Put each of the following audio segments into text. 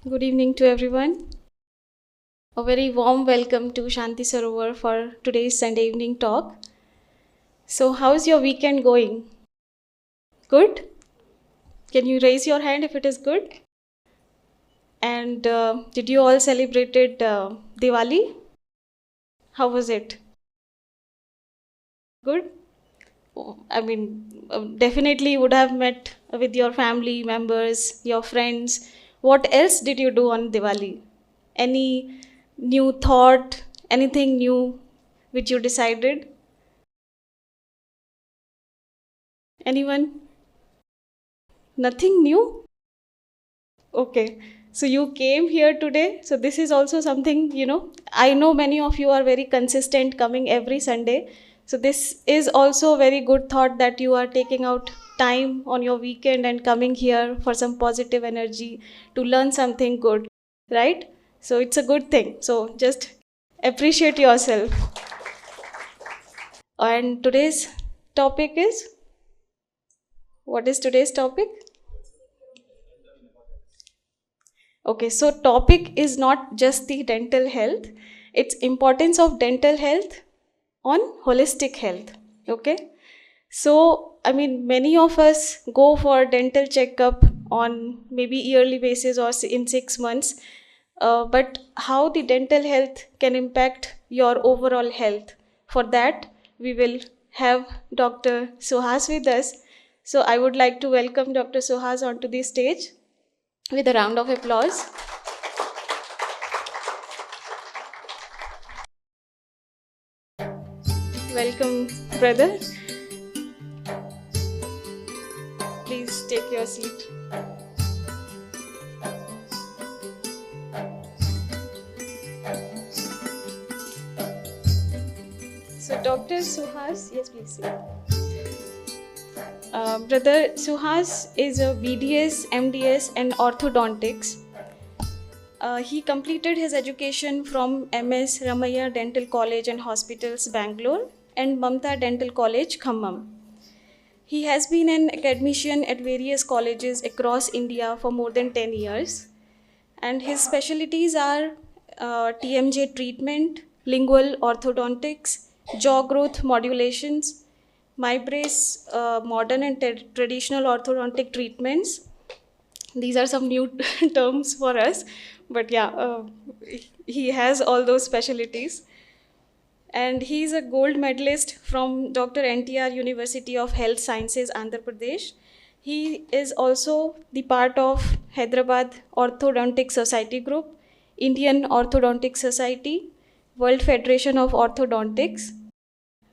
Good evening to everyone. A very warm welcome to Shanti Sarovar for today's Sunday evening talk. So, how's your weekend going? Good? Can you raise your hand if it is good? And did you all celebrated Diwali? How was it? Good? Definitely would have met with your family members, your friends. What else did you do on Diwali? Any new thought, anything new which you decided? Anyone? Nothing new? Okay. So you came here today. So this is also something, I know many of you are very consistent coming every Sunday. So this is also a very good thought that you are taking out time on your weekend and coming here for some positive energy to learn something good, right? So it's a good thing. So just appreciate yourself. And today's topic is, what is today's topic? Okay, so topic is not just the dental health, it's importance of dental health on holistic health. Okay, so many of us go for dental checkup on maybe yearly basis or in 6 months, but how the dental health can impact your overall health? For that, we will have Dr. Suhas with us. So I would like to welcome Dr. Suhas onto the stage with a round of applause. Welcome, brother. Please take your seat. So, Dr. Suhas, yes, please sit. Brother Suhas is a BDS, MDS, and orthodontics. He completed his education from MS Ramaiah Dental College and Hospitals, Bangalore, and Mamta Dental College, Khammam. He has been an academician at various colleges across India for more than 10 years. And his specialties are TMJ treatment, lingual orthodontics, jaw growth modulations, MyBrace modern and traditional orthodontic treatments. These are some new terms for us, but yeah, he has all those specialties. And he is a gold medalist from Dr. NTR University of Health Sciences, Andhra Pradesh. He is also the part of Hyderabad Orthodontic Society Group, Indian Orthodontic Society, World Federation of Orthodontics,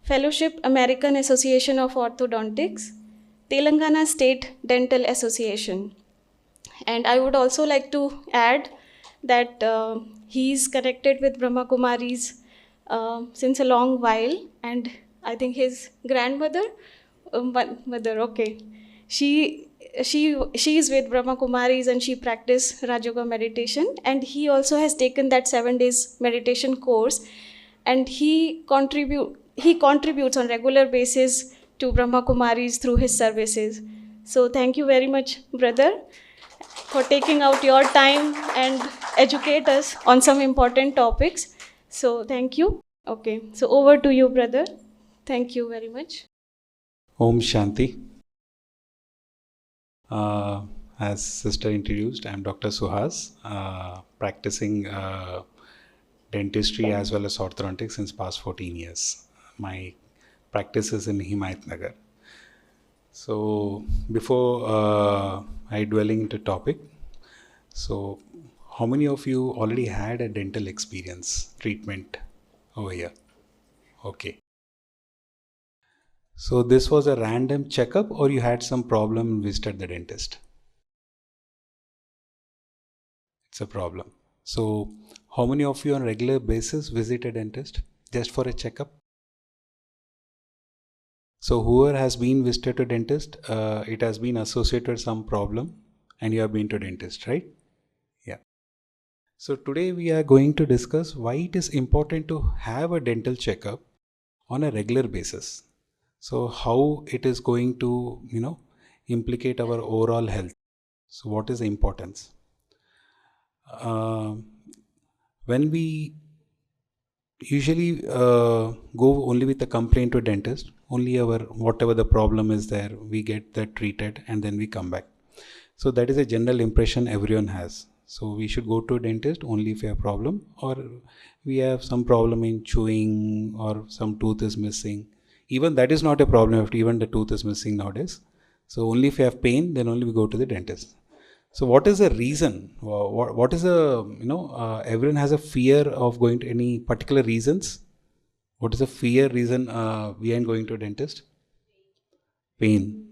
Fellowship American Association of Orthodontics, Telangana State Dental Association. And I would also like to add that he is connected with Brahma Kumaris since a long while, and I think his grandmother, mother, okay, she is with Brahma Kumaris and she practices Rajoga meditation, and he also has taken that 7 days meditation course, and he contributes on regular basis to Brahma Kumaris through his services. So thank you very much, brother, for taking out your time and educate us on some important topics. So thank you. Okay, so over to you, brother. Thank you very much. Om Shanti. As sister introduced, I am Dr. Suhas, practicing dentistry as well as orthodontics since past 14 years. My practice is in Himayatnagar. So before I dwelling into topic, so how many of you already had a dental experience, treatment over here? Okay. So this was a random checkup or you had some problem and visited the dentist? It's a problem. So how many of you on regular basis visit a dentist just for a checkup? So whoever has been visited to dentist, it has been associated with some problem and you have been to dentist, right? Yeah. So today we are going to discuss why it is important to have a dental checkup on a regular basis. So how it is going to, implicate our overall health. So what is the importance? when we usually go only with a complaint to dentist, only our whatever the problem is there, we get that treated and then we come back. So that is a general impression everyone has. So we should go to a dentist only if we have problem, or we have some problem in chewing, or some tooth is missing. Even that is not a problem if even the tooth is missing nowadays. So only if you have pain, then only we go to the dentist. So what is the reason? What is everyone has a fear of going to any particular reasons. What is the fear reason behind going to a dentist? Pain.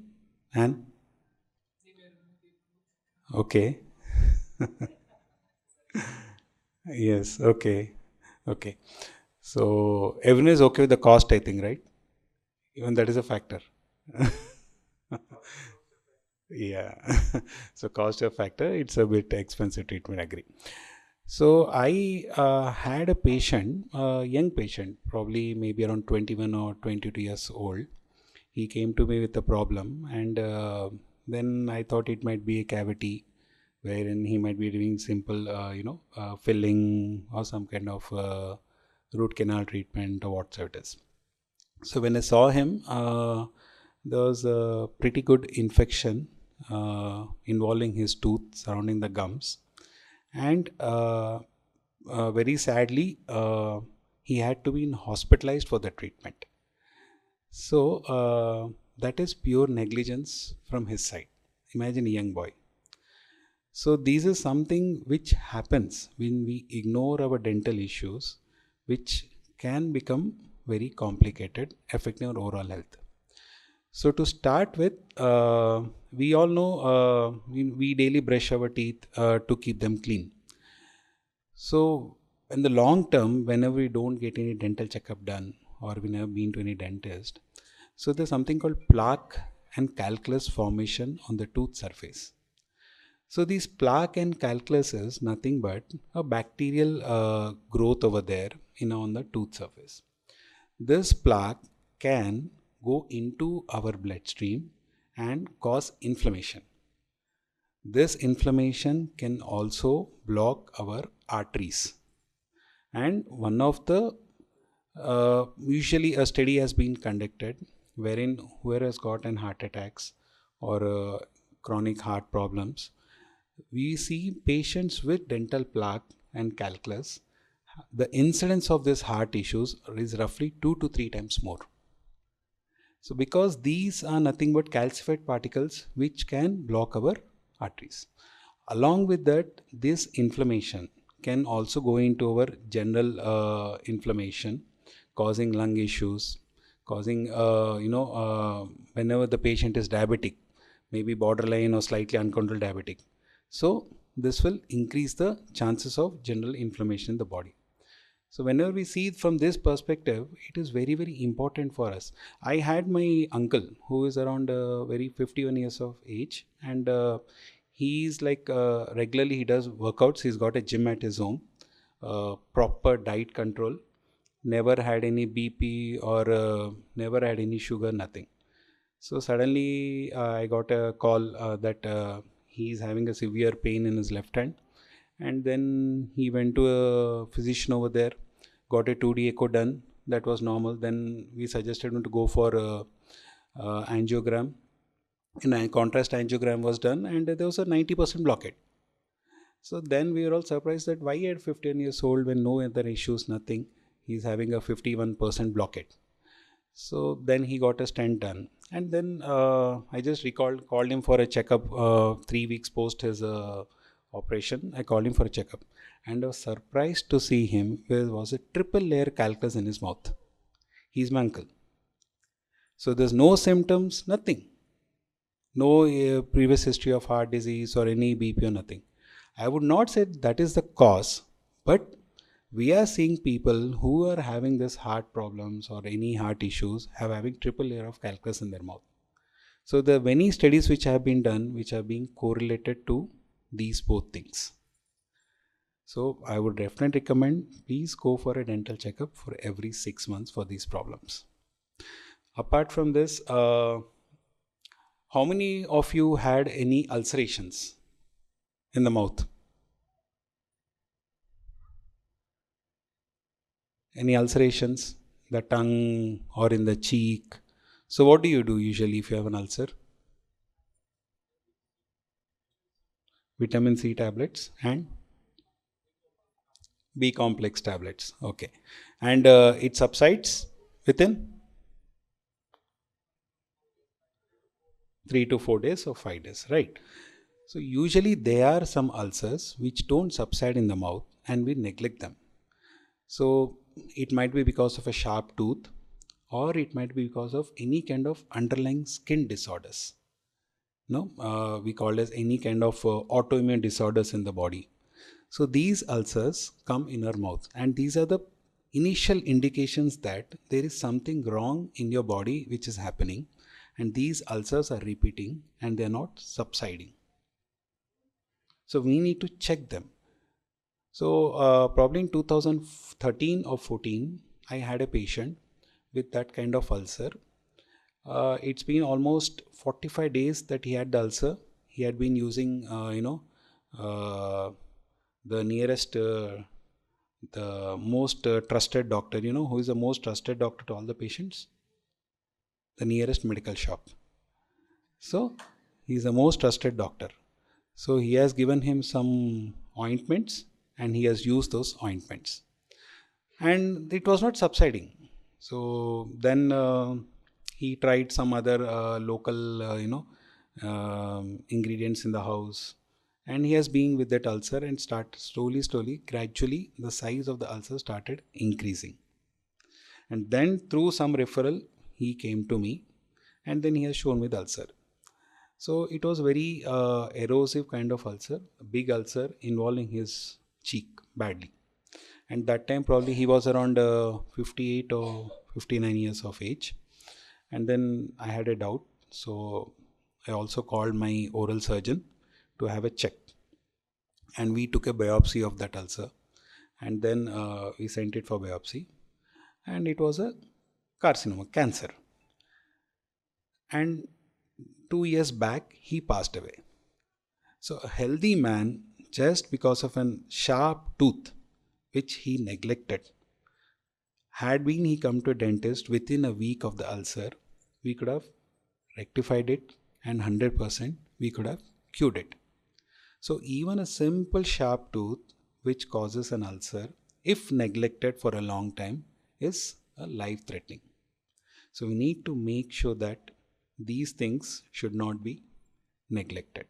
And? Okay. Yes, okay. Okay. So everyone is okay with the cost, I think, right? Even that is a factor. Yeah. So cost a factor, it's a bit expensive treatment, agree. So I had a patient, a young patient, probably maybe around 21 or 22 years old. He came to me with a problem, and then I thought it might be a cavity wherein he might be doing simple, filling or some kind of root canal treatment or whatsoever it is. So when I saw him, there was a pretty good infection involving his tooth surrounding the gums, and very sadly he had to be hospitalized for the treatment. So that is pure negligence from his side. Imagine a young boy. So this is something which happens when we ignore our dental issues, which can become very complicated, affecting our overall health. So to start with, we all know we daily brush our teeth to keep them clean. So in the long term, whenever we don't get any dental checkup done, or we never been to any dentist, so there's something called plaque and calculus formation on the tooth surface. So these plaque and calculus is nothing but a bacterial growth over there on the tooth surface. This plaque can go into our bloodstream and cause inflammation. This inflammation can also block our arteries. And one of the usually a study has been conducted wherein whoever has got an heart attacks or chronic heart problems, we see patients with dental plaque and calculus, the incidence of these heart issues is roughly 2 to 3 times more. So because these are nothing but calcified particles which can block our arteries. Along with that, this inflammation can also go into our general inflammation, causing lung issues, causing whenever the patient is diabetic, maybe borderline or slightly uncontrolled diabetic. So this will increase the chances of general inflammation in the body. So whenever we see it from this perspective, it is very, very important for us. I had my uncle who is around very 51 years of age, and he's like regularly he does workouts. He's got a gym at his home, proper diet control, never had any BP or never had any sugar, nothing. So suddenly I got a call that he's having a severe pain in his left hand, and then he went to a physician over there, got a 2D echo done, that was normal. Then we suggested him to go for angiogram, and a contrast angiogram was done, and there was a 90% blockade. So then we were all surprised that why at 15 years old, when no other issues, nothing, he's having a 51% blockade. So then he got a stent done, and then I just called him for a checkup 3 weeks post his operation. I called him for a checkup, and I was surprised to see him. There was a triple layer calculus in his mouth. He's my uncle. So there's no symptoms, nothing. No previous history of heart disease or any BP or nothing. I would not say that is the cause, but we are seeing people who are having this heart problems or any heart issues having triple layer of calculus in their mouth. So there are many studies which have been done which are being correlated to these both things. So I would definitely recommend, please go for a dental checkup for every 6 months for these problems. Apart from this, how many of you had any ulcerations in the mouth? Any ulcerations, the tongue or in the cheek? So what do you do usually if you have an ulcer? Vitamin C tablets and B complex tablets. Okay. And it subsides within 3 to 4 days or 5 days, right? So usually there are some ulcers which don't subside in the mouth and we neglect them. So it might be because of a sharp tooth, or it might be because of any kind of underlying skin disorders. No, we call as any kind of autoimmune disorders in the body. So these ulcers come in our mouth, and these are the initial indications that there is something wrong in your body which is happening, and these ulcers are repeating and they are not subsiding. So we need to check them. So probably in 2013 or 14, I had a patient with that kind of ulcer. It's been almost 45 days that he had the ulcer. He had been using, the nearest, the most trusted doctor. You know who is the most trusted doctor to all the patients? The nearest medical shop. So he is the most trusted doctor. So he has given him some ointments and he has used those ointments. And it was not subsiding. So then he tried some other local, ingredients in the house. And he has been with that ulcer and slowly, gradually, the size of the ulcer started increasing. And then through some referral, he came to me and then he has shown me the ulcer. So it was very erosive kind of ulcer, a big ulcer involving his cheek badly. And that time probably he was around 58 or 59 years of age. And then I had a doubt. So I also called my oral surgeon to have a check. And we took a biopsy of that ulcer. And then we sent it for biopsy. And it was a carcinoma, cancer. And 2 years back, he passed away. So a healthy man, just because of a sharp tooth, which he neglected, had been he come to a dentist within a week of the ulcer, we could have rectified it and 100% we could have cured it. So even a simple sharp tooth which causes an ulcer, if neglected for a long time, is a life threatening. So we need to make sure that these things should not be neglected.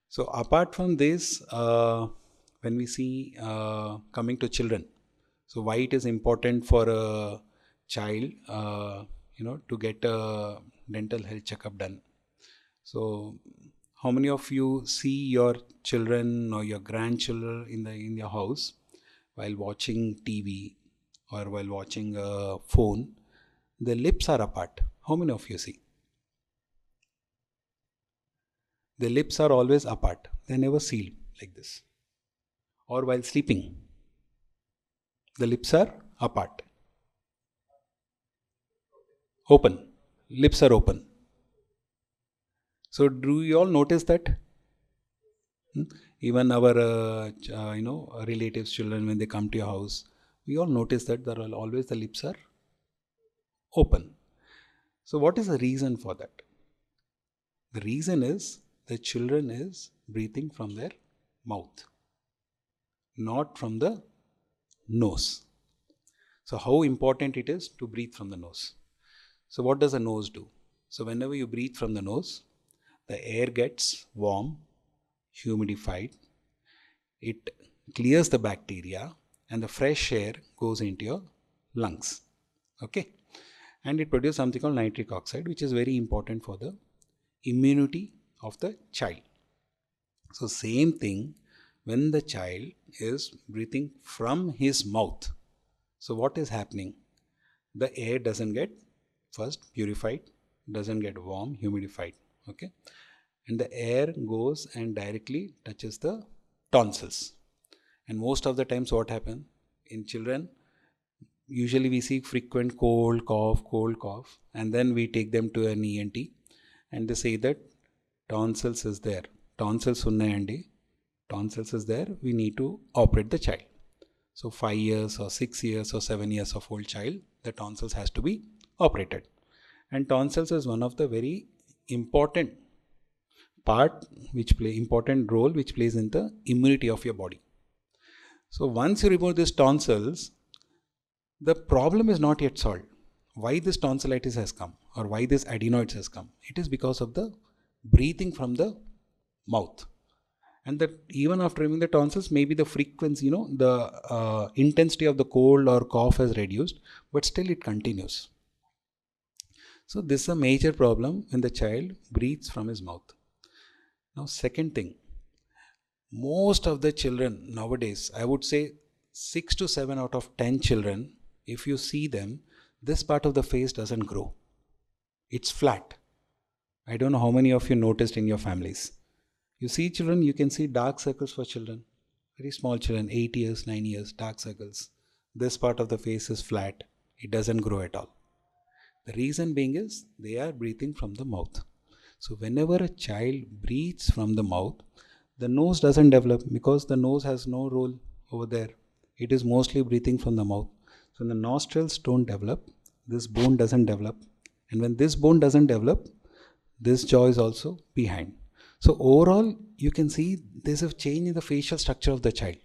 So apart from this, when we see coming to children, so why it is important for a child, to get a dental health checkup done. So how many of you see your children or your grandchildren in your house while watching TV or while watching a phone, the lips are apart? How many of you see? The lips are always apart. They never sealed like this. Or while sleeping, the lips are apart. Open. Lips are open. So do you all notice that? Even our relatives' children, when they come to your house, we all notice that there are always the lips are open. So what is the reason for that? The reason is the children is breathing from their mouth, not from the nose. So how important it is to breathe from the nose. So what does the nose do? So whenever you breathe from the nose, the air gets warm, humidified, it clears the bacteria and the fresh air goes into your lungs. Okay? And it produces something called nitric oxide, which is very important for the immunity of the child. So same thing when the child is breathing from his mouth. So what is happening? The air doesn't get first purified, doesn't get warm, humidified. Okay, and the air goes and directly touches the tonsils. And most of the times what happens in children, usually we see frequent cold cough, and then we take them to an ENT and they say that tonsils is there. Tonsils unnayandi. Tonsils is there. We need to operate the child. So 5 years or 6 years or 7 years of old child, the tonsils has to be operated. And tonsils is one of the very important part which play important role which plays in the immunity of your body. So once you remove these tonsils, the problem is not yet solved. Why this tonsillitis has come or why this adenoids has come? It is because of the breathing from the mouth. And that even after removing the tonsils, maybe the frequency, the intensity of the cold or cough has reduced, but still it continues. So this is a major problem when the child breathes from his mouth. Now, second thing, most of the children nowadays, I would say 6 to 7 out of 10 children, if you see them, this part of the face doesn't grow. It's flat. I don't know how many of you noticed in your families. You see children, you can see dark circles for children. Very small children, 8 years, 9 years, dark circles. This part of the face is flat. It doesn't grow at all. The reason being is they are breathing from the mouth. So whenever a child breathes from the mouth, the nose doesn't develop because the nose has no role over there. It is mostly breathing from the mouth. So when the nostrils don't develop, this bone doesn't develop. And when this bone doesn't develop, this jaw is also behind. So overall, you can see there's a change in the facial structure of the child,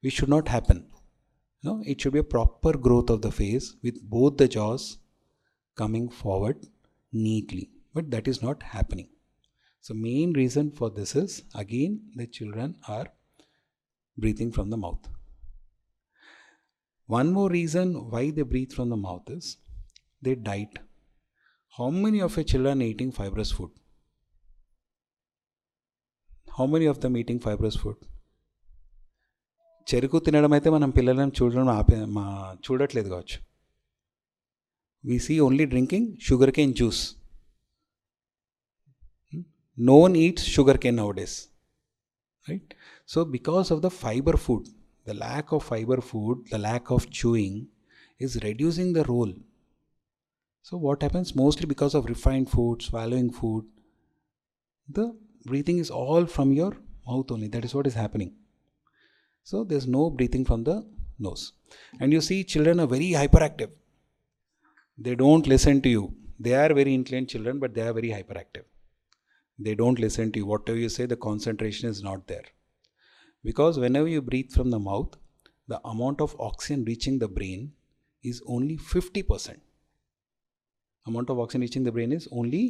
which should not happen. No, it should be a proper growth of the face with both the jaws coming forward neatly. But that is not happening. So main reason for this is, again, the children are breathing from the mouth. One more reason why they breathe from the mouth is their diet. How many of your children are eating fibrous food? How many of them eating fibrous food? చెరుకు తినడం అయితే మనం పిల్లలను చూడట్లేదు కావచ్చు. We see only drinking sugarcane juice. No one eats sugarcane nowadays, right? So because of the fiber food, the lack of fiber food, the lack of chewing is reducing the role. So what happens? Mostly because of refined food, swallowing food, the breathing is all from your mouth only. That is what is happening. So there's no breathing from the nose. And you see children are very hyperactive. They don't listen to you. They are very intelligent children, but they are very hyperactive. They don't listen to you. Whatever you say, the concentration is not there. Because whenever you breathe from the mouth, the amount of oxygen reaching the brain is only 50%. Amount of oxygen reaching the brain is only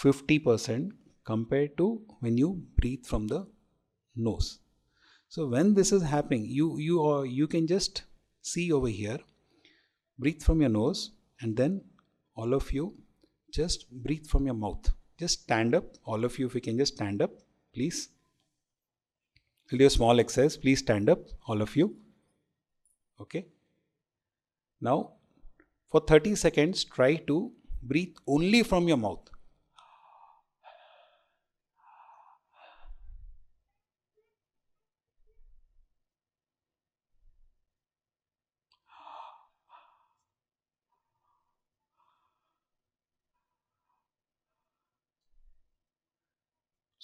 50% compared to when you breathe from the nose. So when this is happening, you can just see over here, breathe from your nose, and then all of you just breathe from your mouth. Just stand up, all of you, if you can just stand up, please. We'll do a small exercise. Please stand up, all of you. Okay. Now, for 30 seconds, try to breathe only from your mouth.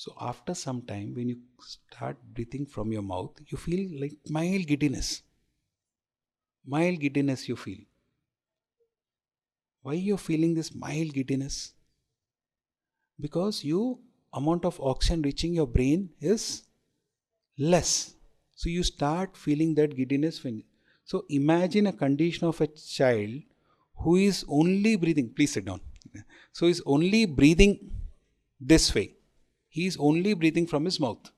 So after some time, when you start breathing from your mouth, you feel like mild giddiness. Mild giddiness you feel. Why you're feeling this mild giddiness? Because your amount of oxygen reaching your brain is less. So you start feeling that giddiness. So imagine a condition of a child who is only breathing. Please sit down. So he's only breathing this way. He is only breathing from his mouth.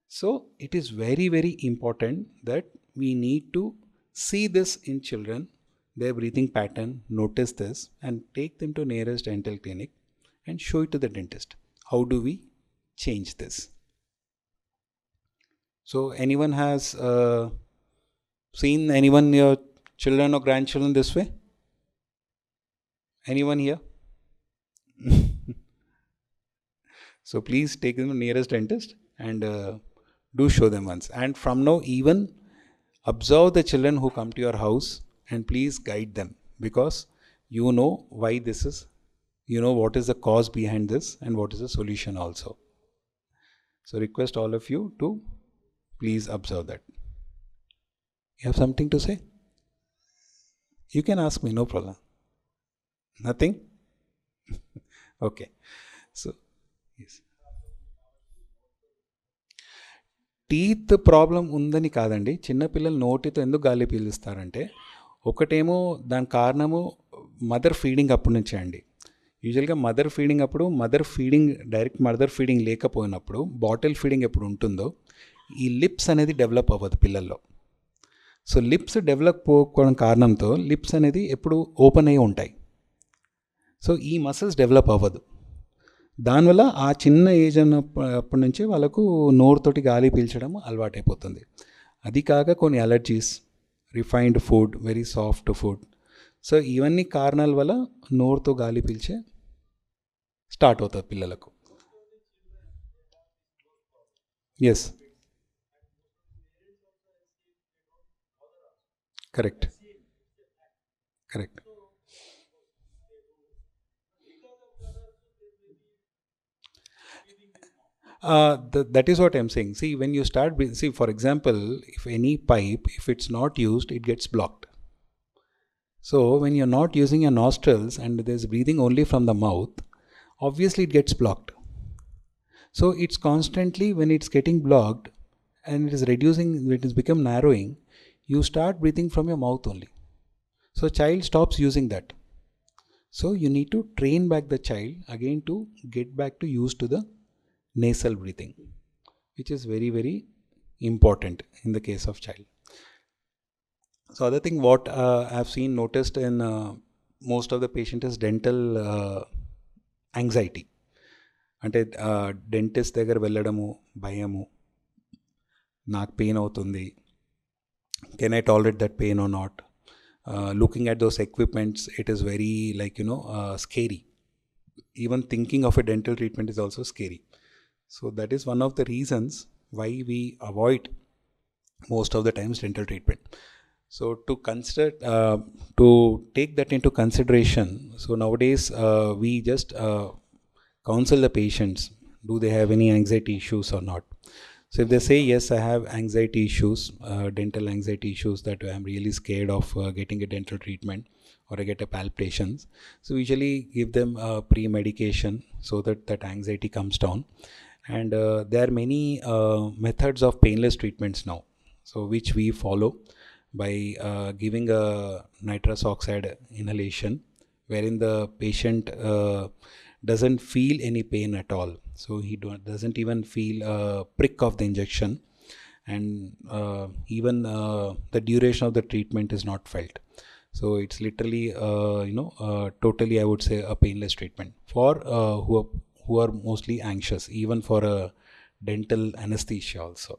So it is very, very important that we need to see this in children, their breathing pattern, notice this, and take them to nearest dental clinic and show it to the dentist. How do we change this? So anyone has seen anyone, your children or grandchildren this way? Anyone here? So please take them to nearest dentist and do show them once. And from now, even observe the children who come to your house and please guide them, because you know why this is, you know what is the cause behind this and what is the solution also. So request all of you to please observe that. You have something to say? You can ask me, no problem. Nothing? Okay. So, yes. Teeth problem ఉందని కాదండి, చిన్నపిల్లలు నోటితో ఎందుకు గాలి పీలుస్తారంటే, ఒకటేమో దాని కారణము mother feeding అప్పటి నుంచే అండి. యూజువల్గా mother feeding direct mother feeding లేకపోయినప్పుడు, బాటిల్ ఫీడింగ్ ఎప్పుడు ఉంటుందో ఈ లిప్స్ అనేది డెవలప్ అవ్వదు పిల్లల్లో. సో లిప్స్ డెవలప్ పోకపోవడం కారణంతో లిప్స్ అనేది ఎప్పుడు ఓపెన్ అయ్యి ఉంటాయి. సో ఈ మసిల్స్ డెవలప్ అవ్వదు. దానివల్ల ఆ చిన్న ఏజ్ అప్పటి నుంచి వాళ్ళకు నోరుతోటి గాలి పీల్చడం అలవాటైపోతుంది. అది కాక కొన్ని allergies, refined food, very soft food, so ఇవన్నీ కారణాల వల్ల నోరుతో గాలి పీల్చే స్టార్ట్ అవుతుంది పిల్లలకు. Yes, correct. That is what I'm saying. See, when you start, for example, if any pipe, if it's not used, it gets blocked. So when you're not using your nostrils and there's breathing only from the mouth, obviously it gets blocked. So it's constantly, when it's getting blocked and it is reducing, it has become narrowing, you start breathing from your mouth only. So child stops using that. So you need to train back the child again to get back to use to the nasal breathing, which is very, very important in the case of child. So other thing what I've seen noticed in most of the patient is dental anxiety. అంటే dentist దగ్గర వెళ్ళడము భయము, నాకు pain అవుతుంది, can I tolerate that pain or not, looking at those equipments, it is very scary. Even thinking of a dental treatment is also scary. So that is one of the reasons why we avoid most of the times dental treatment. So to consider, to take that into consideration, so nowadays we just counsel the patients, do they have any anxiety issues or not. So if they say yes, I have anxiety issues, dental anxiety issues, that I'm really scared of getting a dental treatment or I get a palpitations, so usually give them pre-medication so that that anxiety comes down. And there are many methods of painless treatments now, so which we follow by giving a nitrous oxide inhalation, wherein the patient doesn't feel any pain at all. So he doesn't even feel a prick of the injection, and even the duration of the treatment is not felt. So it's literally totally, I would say, a painless treatment for who are mostly anxious, even for a dental anesthesia also.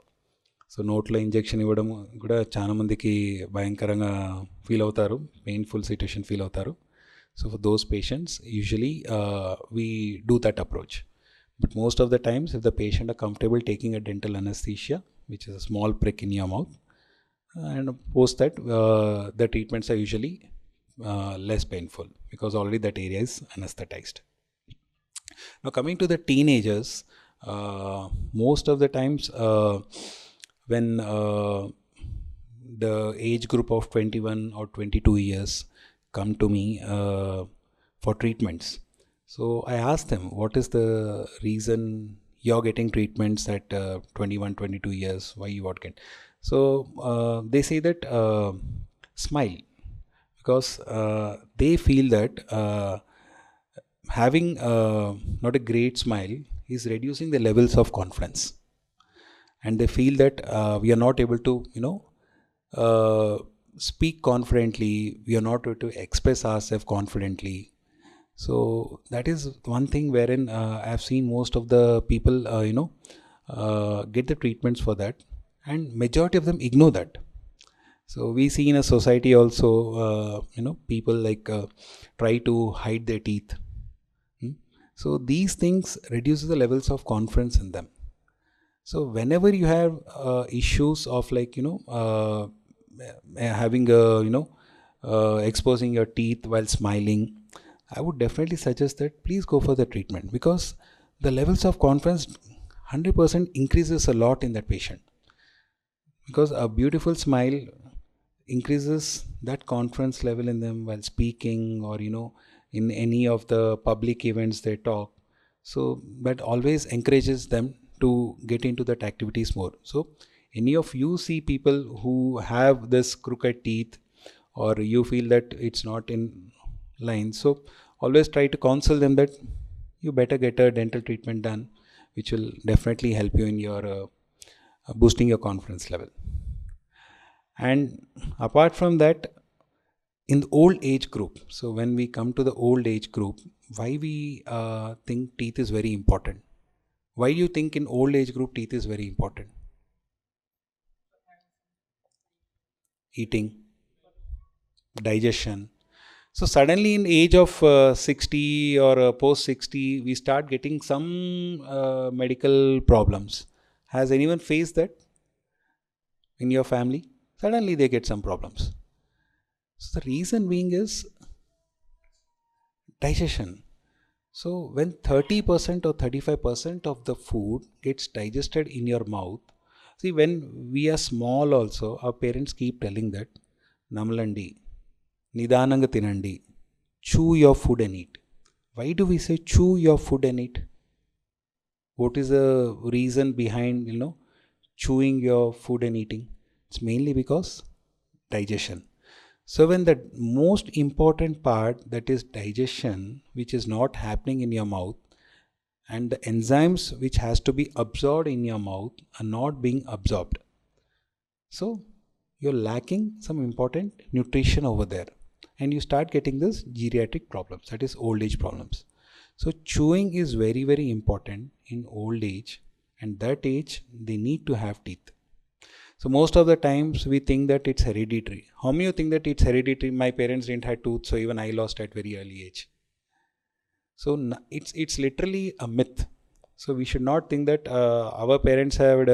So నోట్లో injection ఇవ్వడం కూడా చాలా మందికి భయంకరంగా feel అవుతారు, painful situation feel అవుతారు. So for those patients usually we do that approach. But most of the times, if the patient are comfortable taking a dental anesthesia, which is a small prick in your mouth, and post that the treatments are usually less painful because already that area is anesthetized. Now coming to the teenagers, most of the times when the age group of 21 or 22 years come to me for treatments, so I ask them, what is the reason you're getting treatments at 21, 22 years? Why you are getting? So they say that smile, because they feel that having not a great smile is reducing the levels of confidence, and they feel that we are not able to speak confidently, we are not able to express ourselves confidently. So that is one thing wherein I have seen most of the people get the treatments for that, and majority of them ignore that. So we see in a society also people try to hide their teeth. So these things reduce the levels of confidence in them. So whenever you have issues of having exposing your teeth while smiling, I would definitely suggest that please go for the treatment, because the levels of confidence 100% increases a lot in that patient. Because a beautiful smile increases that confidence level in them while speaking, or in any of the public events they talk. So that always encourages them to get into that activities more. So any of you see people who have this crooked teeth, or you feel that it's not in line, so always try to counsel them that you better get a dental treatment done, which will definitely help you in your boosting your confidence level. And apart from that, in the old age group, so when we come to the old age group, why we think teeth is very important? Why do you think in old age group teeth is very important? Eating, digestion. So suddenly in age of 60 or post 60, we start getting some medical problems. Has anyone faced that in your family? Suddenly they get some problems. So the reason being is digestion. So when 30% or 35% of the food gets digested in your mouth, see, when we are small also, our parents keep telling that, Namalandi, Nidananga Tinandi, chew your food and eat. Why do we say chew your food and eat? What is the reason behind, chewing your food and eating? It's mainly because digestion. So when the most important part, that is digestion, which is not happening in your mouth, and the enzymes which has to be absorbed in your mouth are not being absorbed. So you're lacking some important nutrition over there, and you start getting this geriatric problems, that is old age problems. So chewing is very, very important in old age, and that age they need to have teeth. So most of the times we think that it's hereditary. How many of you think that it's hereditary? My parents didn't have tooth, so even I lost at very early age. So it's literally a myth. So we should not think that our parents had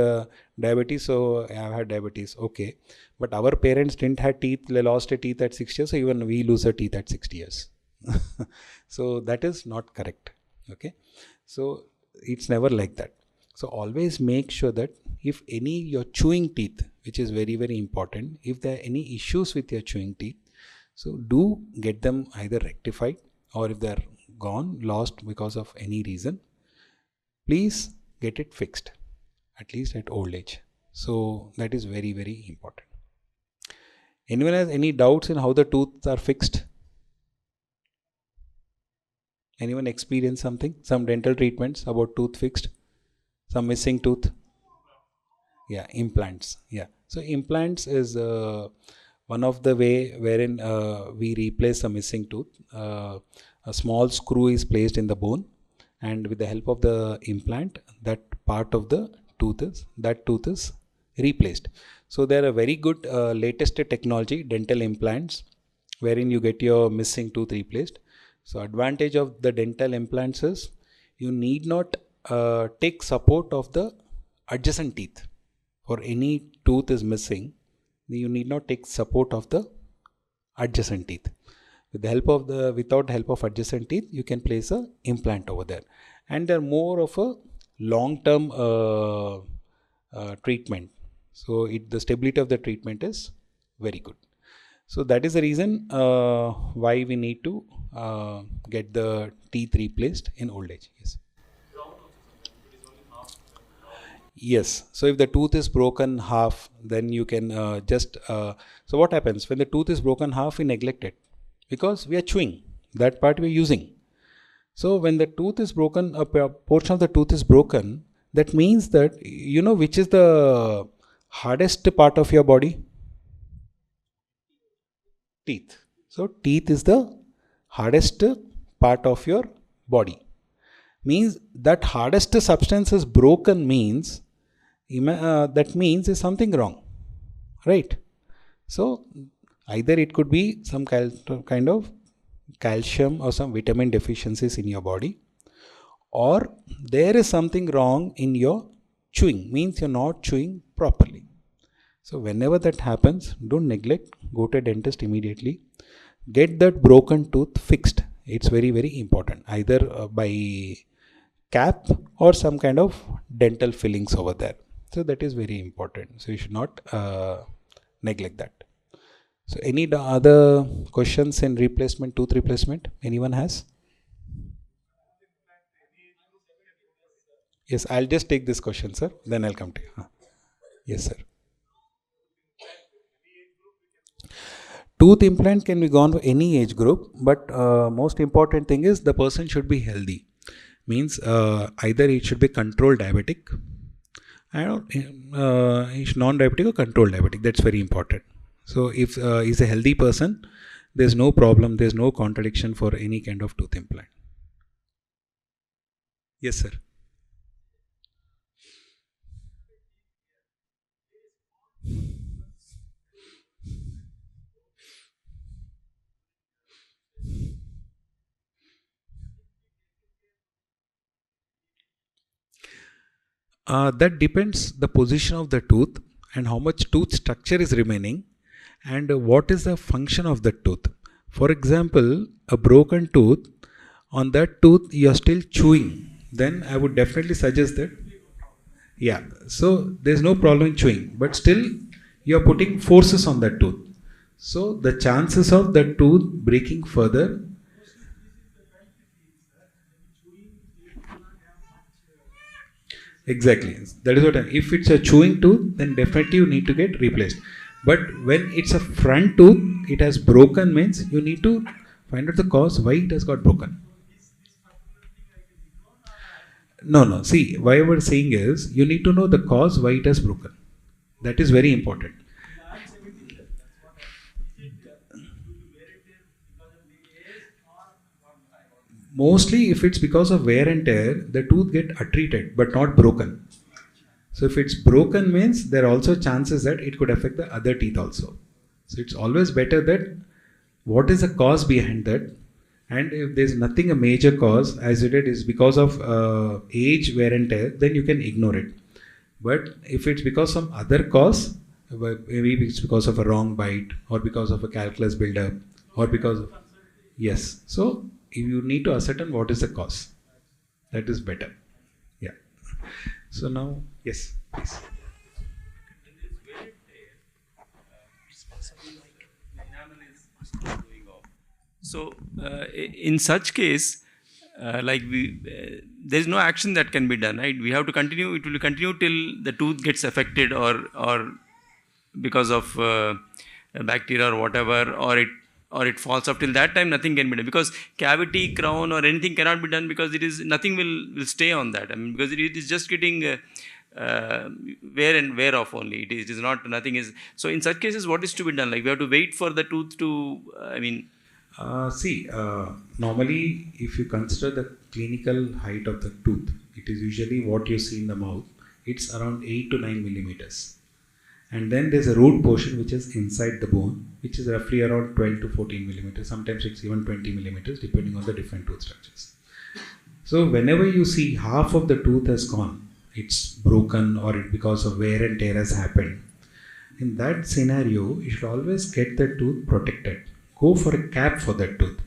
diabetes, so I have had diabetes. Okay, but our parents didn't have teeth; they lost a teeth at 6 years. So even we lose a teeth at 60 years. So that is not correct. Okay, so it's never like that. So always make sure that if any your chewing teeth, which is very, very important, if there are any issues with your chewing teeth, so do get them either rectified, or if they are gone, lost because of any reason, please get it fixed, at least at old age. So that is very, very important. Anyone has any doubts in how the tooth are fixed? Anyone experience something? Some dental treatments about tooth fixed? Some missing tooth? Yeah, implants. Yeah. So implants is one of the way wherein we replace a missing tooth. A small screw is placed in the bone, and with the help of the implant, that part of the tooth is replaced. So there are very good latest technology dental implants wherein you get your missing tooth replaced. So advantage of the dental implants is you need not take support of the adjacent teeth. For any tooth is missing, you need not take support of the adjacent teeth. With the help of without help of adjacent teeth, you can place a implant over there, and they're more of a long-term treatment. So the stability of the treatment is very good. So that is the reason why we need to get the teeth replaced in old age. Yes. Yes. So if the tooth is broken half, then you can so what happens when the tooth is broken half? We neglect it because we are chewing. That part we are using. So when the tooth is broken, a portion of the tooth is broken. That means that which is the hardest part of your body? Teeth. So teeth is the hardest part of your body. Means that hardest substance is broken means that means is something wrong, right? So either it could be some kind of calcium or some vitamin deficiencies in your body, or there is something wrong in your chewing, means you're not chewing properly. So whenever that happens, don't neglect, go to a dentist immediately, get that broken tooth fixed. It's very, very important, either by cap or some kind of dental fillings over there. So that is very important. So you should not neglect that. So any other questions in replacement, tooth replacement? Anyone has? Yes, I'll just take this question, sir. Then I'll come to you. Yes, sir. Tooth implant can be gone for any age group, but most important thing is the person should be healthy. Means either it should be controlled diabetic, I don't, he's non-diabetic or controlled diabetic. That's very important. So if he's a healthy person, there's no problem. There's no contradiction for any kind of tooth implant. Yes, sir. That depends the position of the tooth and how much tooth structure is remaining and what is the function of the tooth. For example, a broken tooth, on that tooth you are still chewing, then I would definitely suggest that, yeah, so there's no problem in chewing, but still you are putting forces on that tooth. So the chances of the tooth breaking further. Exactly. That is what if it's a chewing tooth, then definitely you need to get replaced. But when it's a front tooth, it has broken means you need to find out the cause why it has got broken. No. See, why we're saying is you need to know the cause why it has broken. That is very important. Mostly, if it's because of wear and tear, the tooth get treated but not broken. So if it's broken means there are also chances that it could affect the other teeth also. So it's always better that what is the cause behind that, and if there's nothing a major cause, as you did is because of age, wear and tear, then you can ignore it. But if it's because some other cause, maybe it's because of a wrong bite or because of a calculus buildup or because of, yes. So you need to ascertain what is the cause. That is better. Yeah. So now, yes, please. So, in such case, there is no action that can be done, right? We have to continue. It will continue till the tooth gets affected, or because of bacteria or whatever, or it falls off. Till that time, nothing can be done because cavity, crown, or anything cannot be done because it is nothing will stay on that. I mean, because it is just getting wear off only. It is not, nothing is. So in such cases, what is to be done? Like we have to wait for the tooth to. Normally, if you consider the clinical height of the tooth, it is usually what you see in the mouth. It's around 8 to 9 millimeters. And then there's a root portion which is inside the bone, which is roughly around 12 to 14 millimeters. Sometimes it's even 20 millimeters, depending on the different tooth structures. So whenever you see half of the tooth has gone, it's broken or because of wear and tear has happened, in that scenario, you should always get the tooth protected. Go for a cap for that tooth.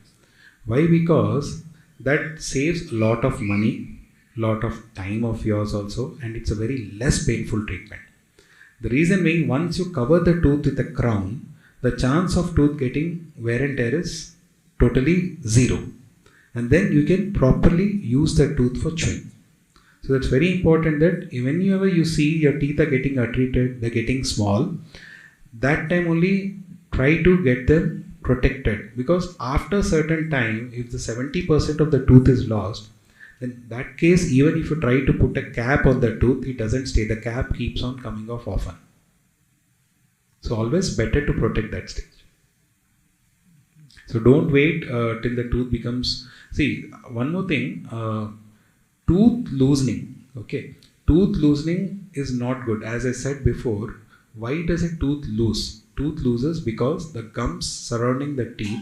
Why? Because that saves a lot of money, lot of time of yours also, and it's a very less painful treatment. The reason being, once you cover the tooth with a crown, the chance of tooth getting wear and tear is totally zero. And then you can properly use the tooth for chewing. So that's very important that whenever you see your teeth are getting treated, they're getting small, that time only try to get them protected, because after a certain time, if the 70% of the tooth is lost, in that case, even if you try to put a cap on the tooth, it doesn't stay. The cap keeps on coming off often. So always better to protect that stage. So don't wait till the tooth becomes. See, one more thing. Tooth loosening. Okay, tooth loosening is not good. As I said before, why does a tooth lose? Tooth loses because the gums surrounding the teeth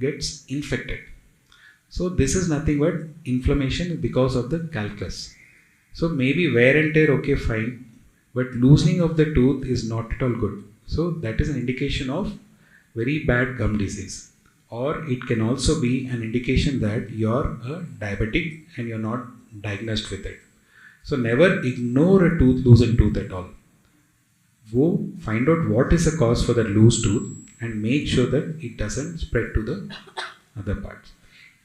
gets infected. So this is nothing but inflammation because of the calculus. So maybe wear and tear, okay, fine, but loosening of the tooth is not at all good. So that is an indication of very bad gum disease. Or it can also be an indication that you're a diabetic and you're not diagnosed with it. So never ignore a loosened tooth at all. Go find out what is the cause for that loose tooth and make sure that it doesn't spread to the other parts.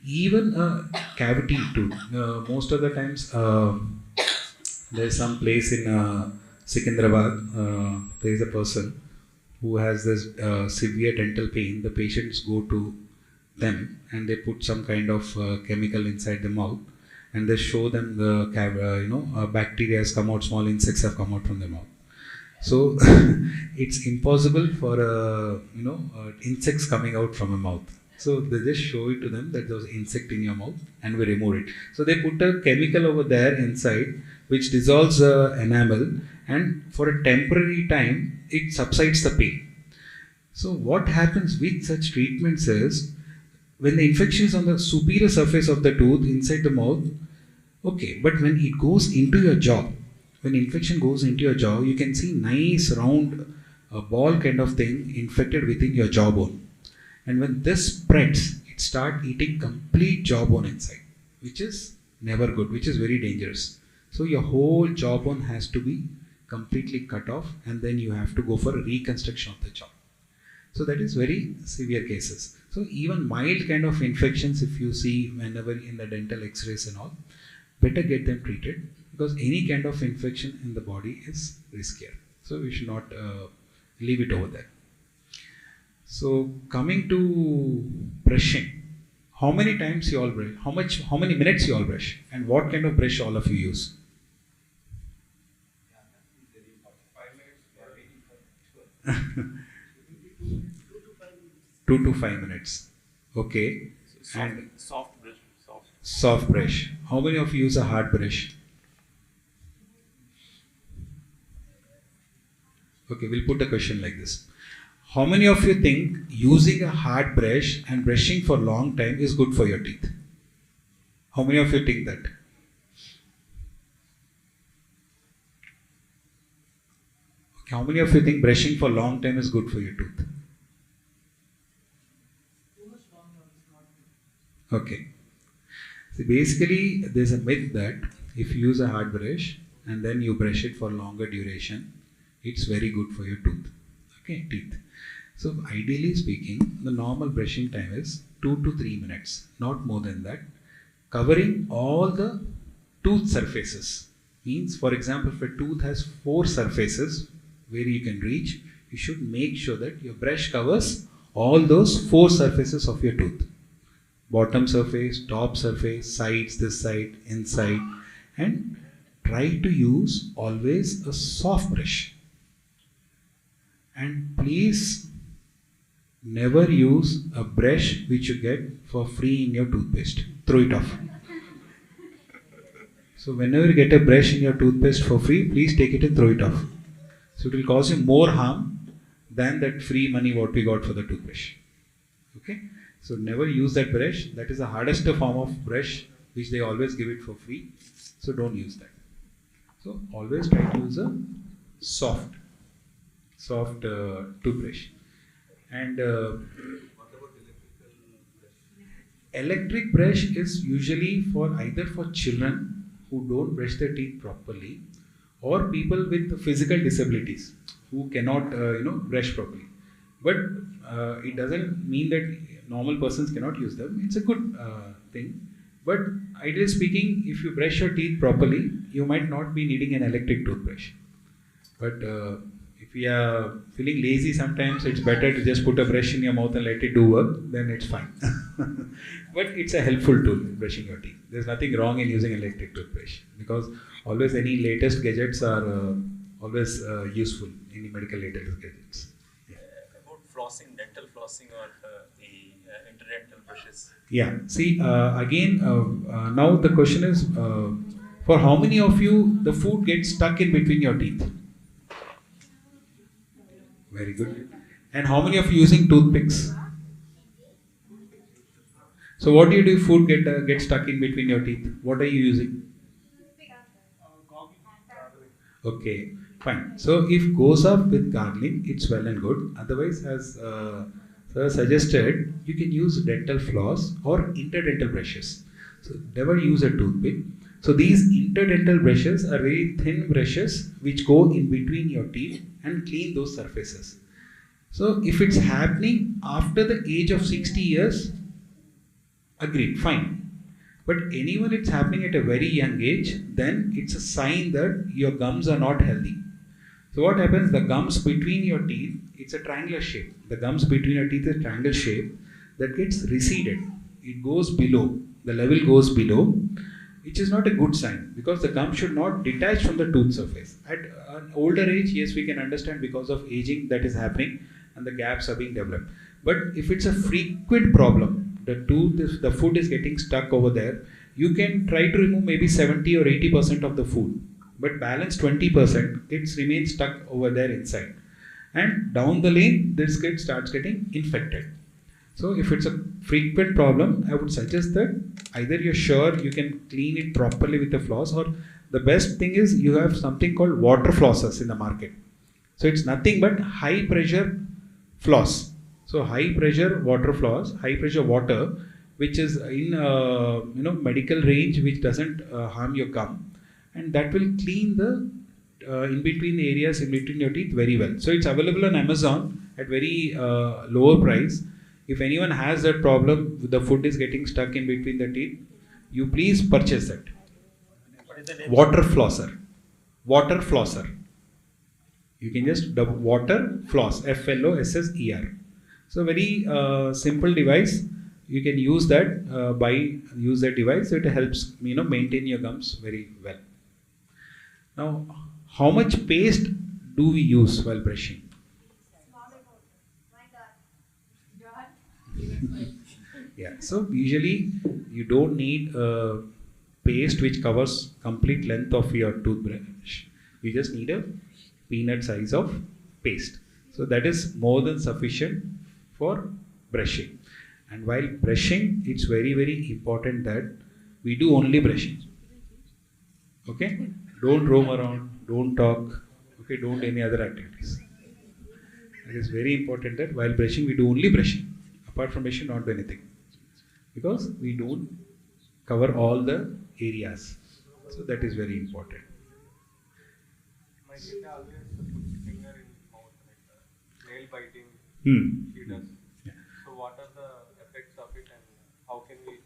Even a cavity tooth, most of the times there is some place in Secunderabad, there is a person who has this severe dental pain. The patients go to them and they put some kind of chemical inside the mouth and they show them the bacteria has come out, small insects have come out from the mouth. So it's impossible for insects coming out from a mouth. So they just show it to them that there was insect in your mouth and we remove it. So they put a chemical over there inside which dissolves the enamel, and for a temporary time it subsides the pain. So what happens with such treatments is, when the infection is on the superior surface of the tooth inside the mouth, okay, but when it goes into your jaw, when infection goes into your jaw, you can see nice round ball kind of thing infected within your jawbone. And when this spreads, it starts eating complete jawbone inside, which is never good, which is very dangerous. So your whole jawbone has to be completely cut off, and then you have to go for a reconstruction of the jaw. So that is very severe cases. So even mild kind of infections, if you see whenever in the dental x-rays and all, better get them treated, because any kind of infection in the body is riskier. So we should not leave it over there. So coming to brushing, how many times you all brush? How many minutes you all brush? And what kind of brush all of you use? 2 to 5 minutes. Okay. So And soft brush. soft brush. How many of you use a hard brush? Okay, we'll put a question like this. How many of you think using a hard brush and brushing for a long time is good for your teeth? How many of you think that? Okay, how many of you think brushing for a long time is good for your tooth? Okay. So basically, there's a myth that if you use a hard brush and then you brush it for longer duration, it's very good for your tooth. Okay, teeth. So ideally speaking, the normal brushing time is 2 to 3 minutes, not more than that, covering all the tooth surfaces. Means, for example, if a tooth has 4 surfaces where you can reach, you should make sure that your brush covers all those 4 surfaces of your tooth. Bottom surface, top surface, sides, this side, inside, and try to use always a soft brush. And please never use a brush which you get for free in your toothpaste. Throw it off. So whenever you get a brush in your toothpaste for free, please take it and throw it off. So it will cause you more harm than that free money what we got for the toothbrush. Okay? So never use that brush. That is the hardest form of brush which they always give it for free. So don't use that. So always try to use a soft toothbrush. And electric brush is usually for either for children who don't brush their teeth properly, or people with physical disabilities who cannot brush properly. But it doesn't mean that normal persons cannot use them. It's a good thing. But ideally speaking, if you brush your teeth properly, you might not be needing an electric toothbrush. But if you are feeling lazy sometimes, it's better to just put a brush in your mouth and let it do work, then it's fine. But it's a helpful tool, brushing your teeth. There's nothing wrong in using electric toothbrush, because always any latest gadgets are always useful, any medical latest gadgets. About flossing, dental flossing, or the interdental brushes. Yeah, see, again, now the question is, for how many of you the food gets stuck in between your teeth? Very good. And how many of you using toothpicks? So what do you do if food get stuck in between your teeth? What are you using? Okay, fine. So if goes up with gargling, it's well and good. Otherwise, as sir suggested, you can use dental floss or interdental brushes. So never use a toothpick. So these interdental brushes are very thin brushes which go in between your teeth and clean those surfaces. So if it's happening after the age of 60 years, agreed, fine. But anyone it's happening at a very young age, then it's a sign that your gums are not healthy. So what happens, the gums between your teeth, it's a triangular shape. The gums between your teeth is a triangle shape that gets receded. It goes below, the level goes below, which is not a good sign because the gum should not detach from the tooth surface. At an older age, yes, we can understand because of aging that is happening and the gaps are being developed. But if it's a frequent problem, the food is getting stuck over there, you can try to remove maybe 70 or 80% of the food. But balance 20%, it remains stuck over there inside. And down the lane, this starts getting infected. So if it's a frequent problem, I would suggest that either you're sure you can clean it properly with a floss, or the best thing is you have something called water flossers in the market. So it's nothing but high pressure floss. So high pressure water floss, high pressure water, which is in medical range, which doesn't harm your gum, and that will clean the in between areas in between your teeth very well. So it's available on Amazon at very lower price. If anyone has that problem, the food is getting stuck in between the teeth, you please purchase that. Water flosser. Water flosser. You can just water floss, FLOSSER. So very simple device. You can use that use that device. It helps maintain your gums very well. Now, how much paste do we use while brushing? Yeah, so usually you don't need a paste which covers complete length of your toothbrush. You just need a peanut size of paste. So that is more than sufficient for brushing. And while brushing, it's very, very important that we do only brushing. Okay? Don't roam around, don't talk, okay, don't any other activities. It is very important that while brushing, we do only brushing. Apart from brushing, not do anything. Because we don't cover all the areas. So that is very important. My kid always puts finger in mouth, like nail biting. She does. Yeah. So what are the effects of it and how can we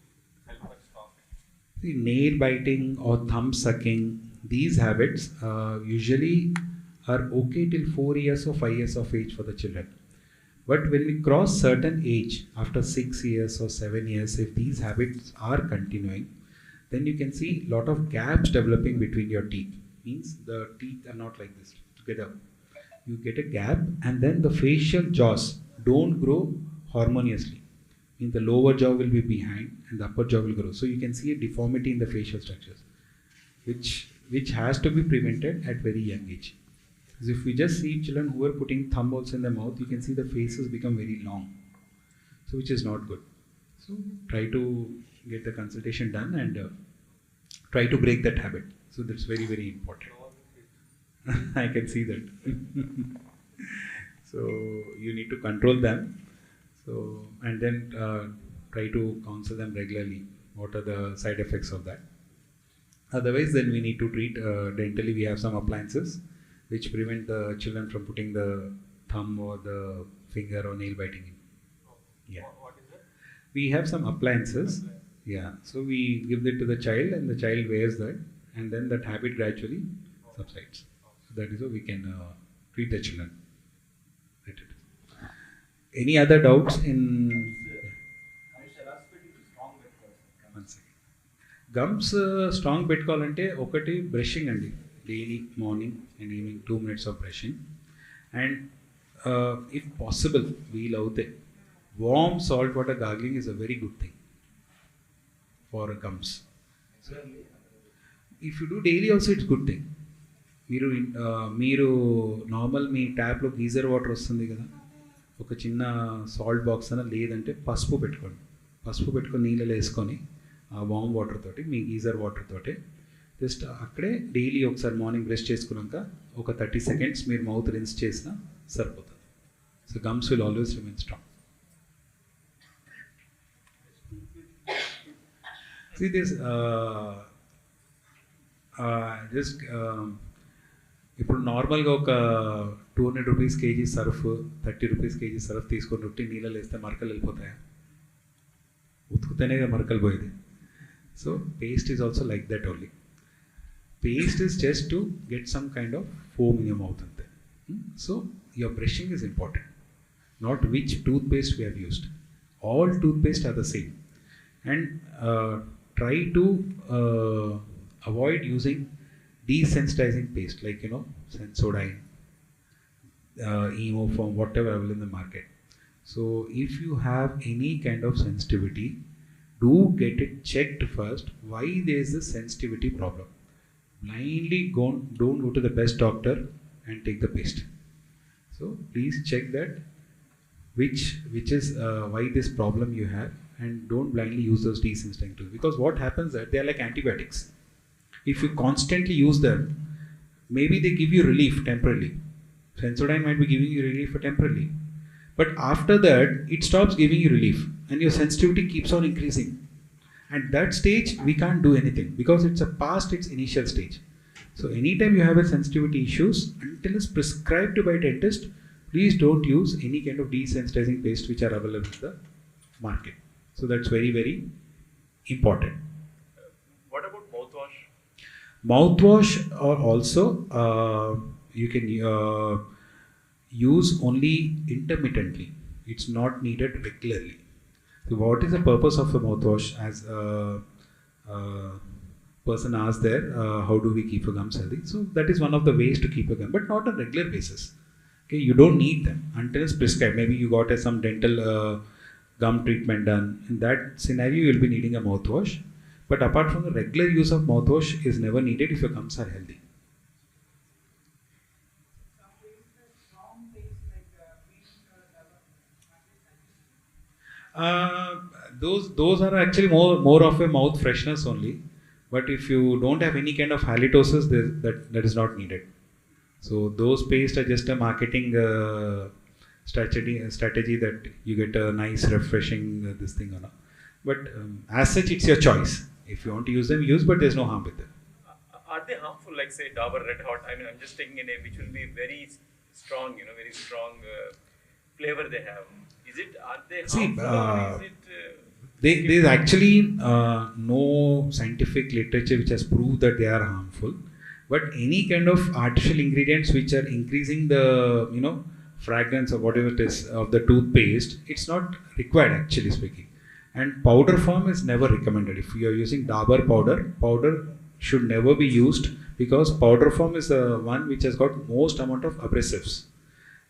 help her stop it? See, nail biting or thumb sucking, these habits usually are okay till 4 years or 5 years of age for the children. But when we cross certain age, after 6 years or 7 years, if these habits are continuing, then you can see a lot of gaps developing between your teeth. Means the teeth are not like this together. You get a gap, and then the facial jaws don't grow harmoniously. Means the lower jaw will be behind and the upper jaw will grow. So you can see a deformity in the facial structures, which has to be prevented at very young age. Because if we just see children who are putting thumb holes in their mouth, you can see the faces become very long. So which is not good. So try to get the consultation done and try to break that habit. So that's very, very important. I can see that. So you need to control them. So and then try to counsel them regularly. What are the side effects of that? Otherwise, then we need to treat dentally. We have some appliances which prevent the children from putting the thumb or the finger or nail biting in. Yeah. What is it? We have some appliances. Yeah. So we give it to the child and the child wears that, and then that habit gradually subsides. So that is how we can treat the children. That it is. Any other doubts in? One second. Gums strong పెట్టుకోవాలంటే ఒకటి brushing అండి, daily morning and evening 2 minutes of brushing, and if possible వీలవుతే warm salt water gargling is a very good thing for gums. So, if you do daily also it's good thing. మీరు normal మీ ట్యాప్లో geyser water వస్తుంది కదా, ఒక చిన్న salt box అన్న లేదంటే పసుపు పెట్టుకోండి. పసుపు పెట్టుకొని నీళ్ళలో వేసుకొని ఆ వామ్ వాటర్ తోటి, మీ గీజర్ వాటర్ తోటి జస్ట్ అక్కడే డైలీ ఒకసారి మార్నింగ్ బ్రష్ చేసుకున్నాక ఒక 30 seconds మీరు మౌత్ రిన్స్ చేసినా సరిపోతుంది. So gums will always remain strong. See this just ఇప్పుడు నార్మల్గా ఒక 200 rupees kg surf, 30 rupees kg surf తీసుకొని రొట్టి నీళ్ళలో వేస్తే మరకలు వెళ్ళిపోతాయా? ఉతుకుతేనే కదా మరకలు పోయేది. So paste is also like that only. Paste is just to get some kind of foam in your mouth. So your brushing is important, not which toothpaste we have used. All toothpaste are the same, and try to avoid using desensitizing paste like Sensodyne, Emoform, whatever available in the market. So if you have any kind of sensitivity, do get it checked first why there is this sensitivity problem. Blindly don't go to the best doctor and take the paste. So please check that which is why this problem you have, and don't blindly use those desensitizing tools, because what happens that they are like antibiotics. If you constantly use them, maybe they give you relief temporarily. Sensodyne might be giving you relief temporarily, but after that it stops giving you relief and your sensitivity keeps on increasing. At that stage we can't do anything because it's past its initial stage. So anytime you have a sensitivity issues, until it's prescribed by dentist, please don't use any kind of desensitizing paste which are available in the market. So that's very, very important. What about mouthwash? Mouthwash are also you can use only intermittently. It's not needed regularly. So what is the purpose of a mouthwash? As person asked there, how do we keep our gums healthy? So that is one of the ways to keep a gum, but not on a regular basis. Okay, you don't need them until it's prescribed. Maybe you got some dental gum treatment done. In that scenario, you will be needing a mouthwash. But apart from the regular use of mouthwash is never needed if your gums are healthy. Those are actually more of a mouth freshness only. But if you don't have any kind of halitosis, that is not needed. So those pastes are just a marketing strategy that you get a nice refreshing this thing or not. But as such, it's your choice. If you want to use them, use, but there's no harm with them. Are they harmful, like say Dabur Red Hot? I mean, I'm just taking a name which will be very strong, very strong flavor they have. Are they harmful? See, or is it? There's actually no scientific literature which has proved that they are harmful. But any kind of artificial ingredients which are increasing the fragrance or whatever it is of the toothpaste, it's not required actually speaking. And powder form is never recommended. If you are using Dabur powder should never be used, because powder form is the one which has got most amount of abrasives,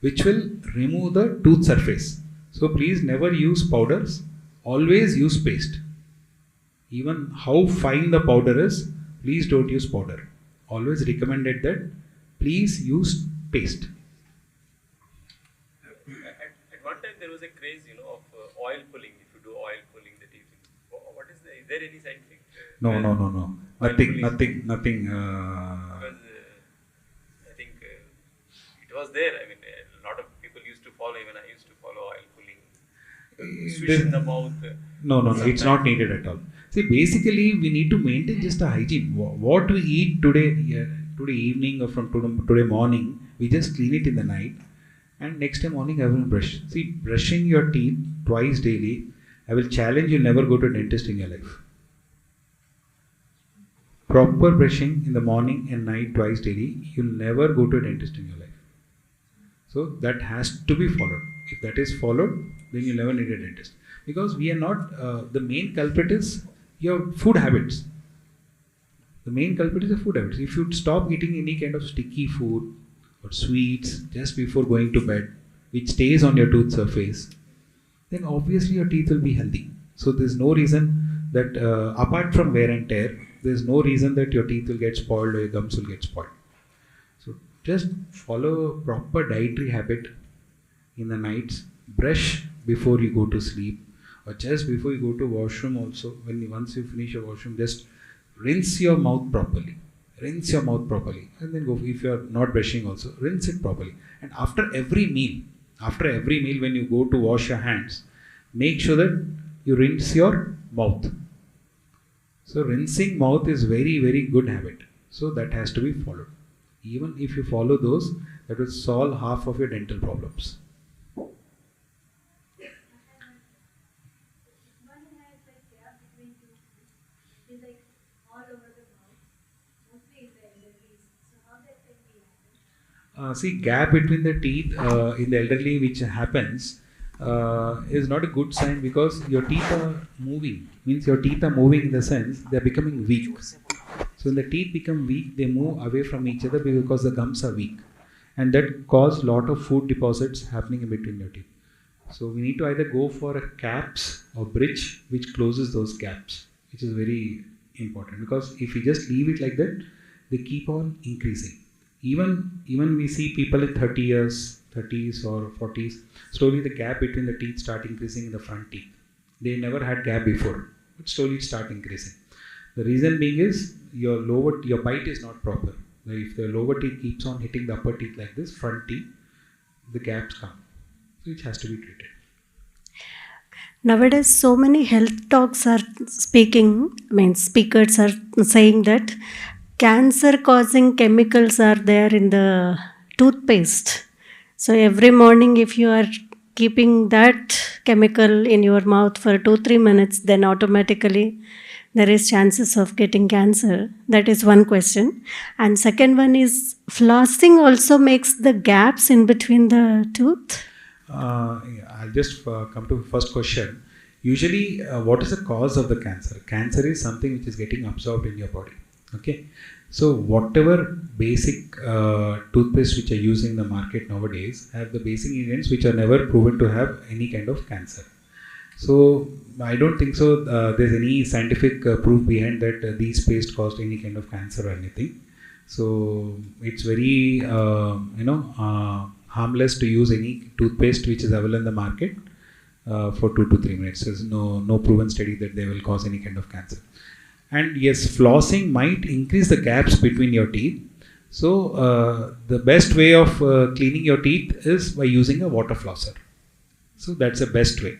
which will remove the tooth surface. So please never use powders. Always use paste. Even how fine the powder is, please don't use powder. Always recommended that please use paste. At one time there was a craze, of oil pulling. If you do oil pulling, the teeth. Is there any scientific? No. Nothing. Because I think it was there. I mean, a lot of people used to follow. Even I used to follow oil pulling. Swish in the mouth. No, it's not needed at all. See, basically, we need to maintain just a hygiene. What we eat today evening or from today morning, we just clean it in the night, and next day morning I will brush. See, brushing your teeth twice daily, I will challenge you never go to a dentist in your life. Proper brushing in the morning and night twice daily, you'll never go to a dentist in your life. So that has to be followed. If that is followed, then you'll never need a dentist. Because we are not, the main culprit is your food habits. The main culprit is the food habits. If you stop eating any kind of sticky food or sweets just before going to bed, which stays on your tooth surface, then obviously your teeth will be healthy. So there's no reason that, apart from wear and tear, there's no reason that your teeth will get spoiled or your gums will get spoiled. So just follow a proper dietary habit in the nights. Brush before you go to sleep, or just before you go to washroom also. Once you finish your washroom, just rinse your mouth properly. And then go. If you are not brushing also, rinse it properly. And after every meal when you go to wash your hands, make sure that you rinse your mouth. So rinsing mouth is very, very good habit. So that has to be followed. Even if you follow those, that will solve half of your dental problems. See, gap between the teeth in the elderly which happens is not a good sign, because your teeth are moving. Means your teeth are moving in the sense they are becoming weak. So when the teeth become weak, they move away from each other because the gums are weak, and that cause lot of food deposits happening in between your teeth. So we need to either go for a caps or bridge which closes those gaps, which is very important, because if you just leave it like that, they keep on increasing. Even we see people in 30 years, 30s or 40s, slowly the gap between the teeth start increasing in the front teeth. They never had gap before, but slowly it start increasing. The reason being is your bite is not proper. If the lower teeth keeps on hitting the upper teeth like this, front teeth, the gaps come. So it has to be treated. Nowadays, so many health talks are speakers are saying that cancer-causing chemicals are there in the toothpaste. So every morning, if you are keeping that chemical in your mouth for 2-3 minutes, then automatically there is chances of getting cancer. That is one question. And second one is, flossing also makes the gaps in between the tooth? I'll just come to the first question. Usually, what is the cause of the cancer? Cancer is something which is getting absorbed in your body. Okay, so whatever basic toothpaste which are using in the market nowadays have the basic ingredients which are never proven to have any kind of cancer. So I don't think so there's any scientific proof behind that these paste caused any kind of cancer or anything. So it's very harmless to use any toothpaste which is available in the market for 2 to 3 minutes. There's no proven study that they will cause any kind of cancer. And yes, flossing might increase the gaps between your teeth. So the best way of cleaning your teeth is by using a water flosser. So that's the best way,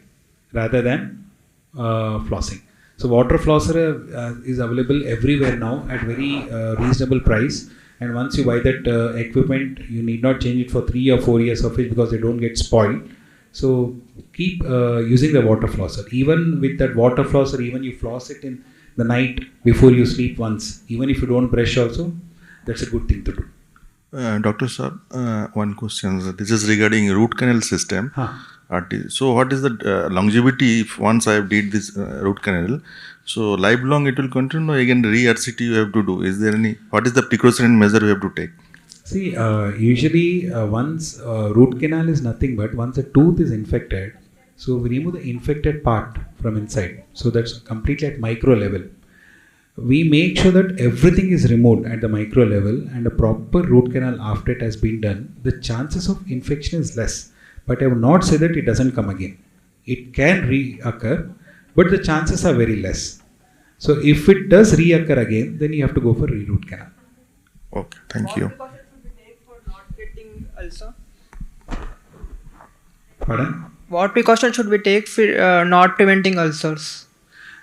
rather than flossing. So water flosser is available everywhere now at very reasonable price. And once you buy that equipment, you need not change it for 3 or 4 years of it, because they don't get spoiled. So keep using the water flosser. Even with that water flosser, even you floss it in the night before you sleep once, even if you don't brush also, that's a good thing to do. Doctor sir, one question. This is regarding root canal system. So what is the longevity if once I have did this root canal? So lifelong it will continue, again re-RCT you have to do. Is there any, what is the precaution measure you have to take? See, usually once root canal is nothing but once a tooth is infected, so we remove the infected part from inside. So that's completely at micro level. We make sure that everything is removed at the micro level, and a proper root canal after it has been done, the chances of infection is less. But I would not say that it doesn't come again. It can reoccur, but the chances are very less. So if it does reoccur again, then you have to go for root canal. Okay, thank you. What precautions should we take for not getting ulcer? Pardon? What precautions should we take for not preventing ulcers?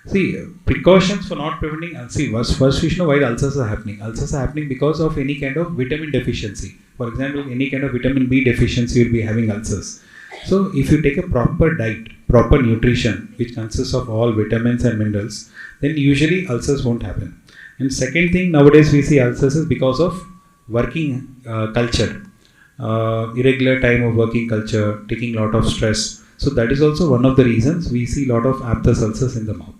See, precautions for not preventing ulcers. First we should know why the ulcers are happening. Ulcers are happening because of any kind of vitamin deficiency. For example, any kind of vitamin B deficiency, you will be having ulcers. So if you take a proper diet, proper nutrition, which consists of all vitamins and minerals, then usually ulcers won't happen. And second thing, nowadays we see ulcers is because of working culture. Irregular time of working culture, taking a lot of stress. So that is also one of the reasons we see a lot of aphthous ulcers in the mouth.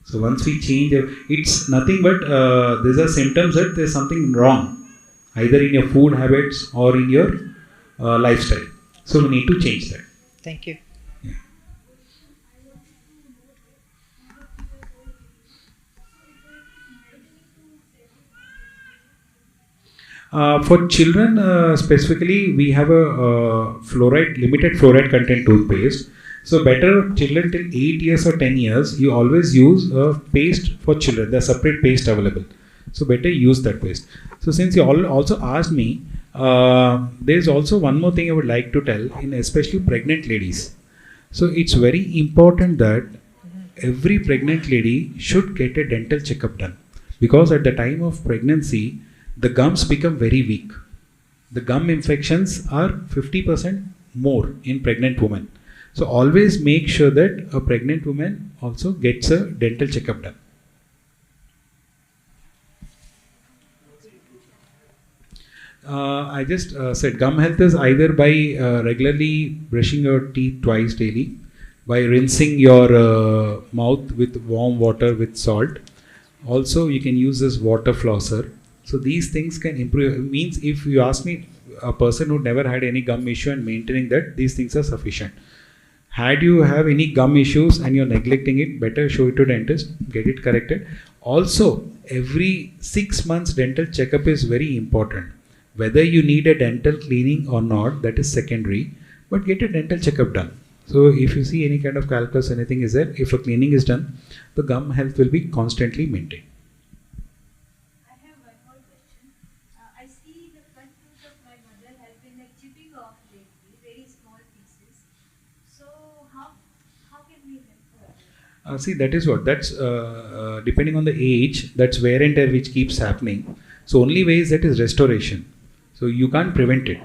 So once we change, it's nothing but these are symptoms that there's something wrong, either in your food habits or in your lifestyle. So we need to change that. Thank you. For children specifically, we have a limited fluoride content toothpaste. So better children till 8 years or 10 years, you always use a paste for children. There's separate paste available. So better use that paste. So since you also asked me, there's also one more thing I would like to tell, in especially pregnant ladies. So it's very important that every pregnant lady should get a dental checkup done, because at the time of pregnancy, the gums become very weak. the gum infections are 50% more in pregnant women. So always make sure that a pregnant woman also gets a dental checkup done. I just said gum health is either by regularly brushing your teeth twice daily, by rinsing your mouth with warm water with salt. Also, you can use this water flosser. So these things can improve. Means if you ask me, a person who never had any gum issue and maintaining that, these things are sufficient. Had you have any gum issues and you're neglecting it, better show it to dentist, get it corrected. Also, every 6 months dental checkup is very important. Whether you need a dental cleaning or not, that is secondary, but get a dental checkup done. So if you see any kind of calculus, anything is there, if a cleaning is done, the gum health will be constantly maintained. I have one more question. I see the front tooth of my mother has been like chipping off lately, very small pieces. So how can we help her? See, that is what, that's depending on the age, that's wear and tear which keeps happening. So only way is that is restoration. So you can't prevent it.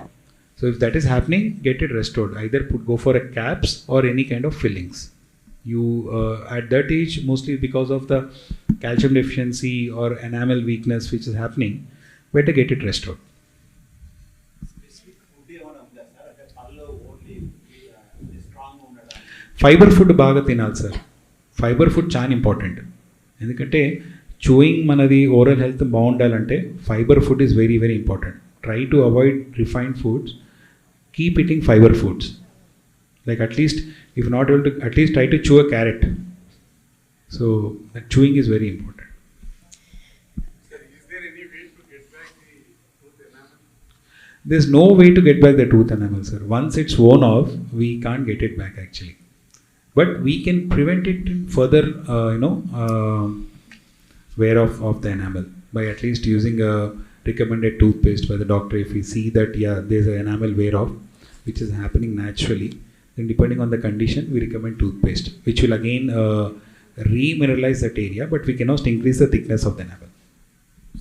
So if that is happening, get it restored. Either go for a caps or any kind of fillings. You at that age, mostly because of the calcium deficiency or enamel weakness which is happening, better get it restored. Fiber food baga tinal sir. Fiber food చాలా important. ఎందుకంటే chewing మనది oral health బాగుండాలంటే fibre food is very very important. Try to avoid refined foods. Keep eating fiber foods. Like at least, if not able to, at least try to chew a carrot. So chewing is very important. Sir, is there any way to get back the tooth enamel? There's no way to get back the tooth enamel, sir. Once it's worn off, we can't get it back actually. But we can prevent it further, wear of the enamel by at least using a recommended toothpaste by the doctor. If we see that there's an enamel wear off which is happening naturally, then depending on the condition we recommend toothpaste which will again remineralize that area, but we cannot increase the thickness of the enamel.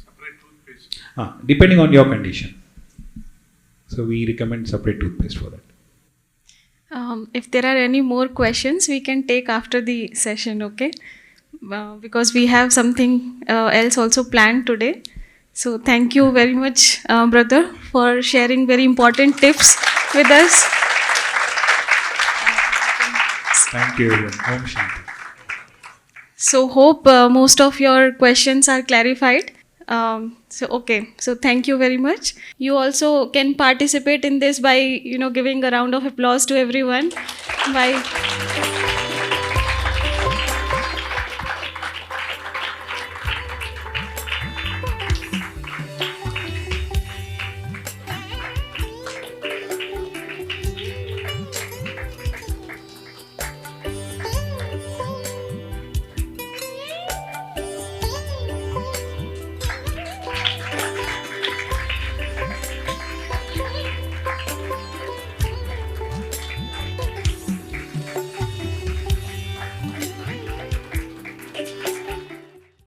Separate toothpaste? Depending on your condition. So we recommend separate toothpaste for that. If there are any more questions, we can take after the session, okay? Because we have something else also planned today. So thank you very much, brother, for sharing very important tips with us. Thank you. Om Shanti. So hope most of your questions are clarified. So thank you very much. You also can participate in this by giving a round of applause to everyone. Bye.